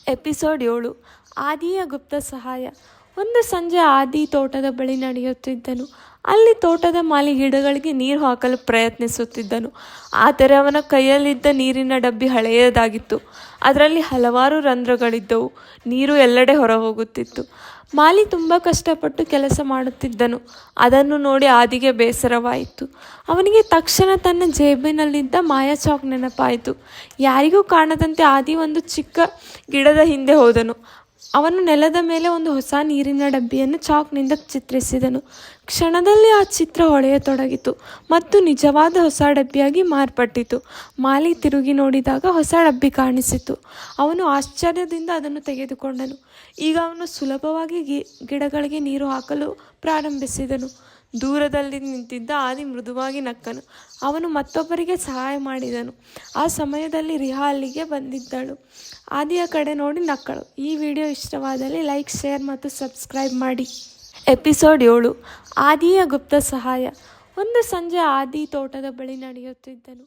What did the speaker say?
Episode 7 ಆದಿಯ ಗುಪ್ತ ಸಹಾಯ. ಒಂದು ಸಂಜೆ ಆದಿ ತೋಟದ ಬಳಿ ನಡೆಯುತ್ತಿದ್ದನು. ಅಲ್ಲಿ ತೋಟದ ಮಾಲಿ ಗಿಡಗಳಿಗೆ ನೀರು ಹಾಕಲು ಪ್ರಯತ್ನಿಸುತ್ತಿದ್ದನು. ಆದರೆ ಅವನ ಕೈಯಲ್ಲಿದ್ದ ನೀರಿನ ಡಬ್ಬಿ ಹಳೆಯದಾಗಿತ್ತು. ಅದರಲ್ಲಿ ಹಲವಾರು ರಂಧ್ರಗಳಿದ್ದವು. ನೀರು ಎಲ್ಲೆಡೆ ಹೊರಹೋಗುತ್ತಿತ್ತು. ಮಾಲಿ ತುಂಬ ಕಷ್ಟಪಟ್ಟು ಕೆಲಸ ಮಾಡುತ್ತಿದ್ದನು. ಅದನ್ನು ನೋಡಿ ಆದಿಗೆ ಬೇಸರವಾಯಿತು. ಅವನಿಗೆ ತಕ್ಷಣ ತನ್ನ ಜೇಬಿನಲ್ಲಿದ್ದ ಮಾಯಾ ಚಾಕ್ ನೆನಪಾಯಿತು. ಯಾರಿಗೂ ಕಾಣದಂತೆ ಆದಿ ಒಂದು ಚಿಕ್ಕ ಗಿಡದ ಹಿಂದೆ ಹೋದನು. ಅವನು ನೆಲದ ಮೇಲೆ ಒಂದು ಹೊಸ ನೀರಿನ ಡಬ್ಬಿಯನ್ನು ಚಾಕ್ನಿಂದ ಚಿತ್ರಿಸಿದನು. ಕ್ಷಣದಲ್ಲಿ ಆ ಚಿತ್ರ ಹೊಳೆಯತೊಡಗಿತು ಮತ್ತು ನಿಜವಾದ ಹೊಸ ಡಬ್ಬಿಯಾಗಿ ಮಾರ್ಪಟ್ಟಿತು. ಮಾಲಿ ತಿರುಗಿ ನೋಡಿದಾಗ ಹೊಸ ಡಬ್ಬಿ ಕಾಣಿಸಿತು. ಅವನು ಆಶ್ಚರ್ಯದಿಂದ ಅದನ್ನು ತೆಗೆದುಕೊಂಡನು. ಈಗ ಅವನು ಸುಲಭವಾಗಿ ಗಿಡಗಳಿಗೆ ನೀರು ಹಾಕಲು ಪ್ರಾರಂಭಿಸಿದನು. ದೂರದಲ್ಲಿ ನಿಂತಿದ್ದ ಆದಿ ಮೃದುವಾಗಿ ನಕ್ಕನು. ಅವನು ಮತ್ತೊಬ್ಬರಿಗೆ ಸಹಾಯ ಮಾಡಿದನು. ಆ ಸಮಯದಲ್ಲಿ ರಿಹಾ ಅಲ್ಲಿಗೆ ಬಂದಿದ್ದಳು. ಆದಿಯ ಕಡೆ ನೋಡಿ ನಕ್ಕಳು. ಈ ವಿಡಿಯೋ ಇಷ್ಟವಾದಲ್ಲಿ ಲೈಕ್, ಶೇರ್ ಮತ್ತು ಸಬ್ಸ್ಕ್ರೈಬ್ ಮಾಡಿ. ಎಪಿಸೋಡ್ 7 ಆದಿಯ ಗುಪ್ತ ಸಹಾಯ. ಒಂದು ಸಂಜೆ ಆದಿ ತೋಟದ ಬಳಿ ನಡೆಯುತ್ತಿದ್ದನು.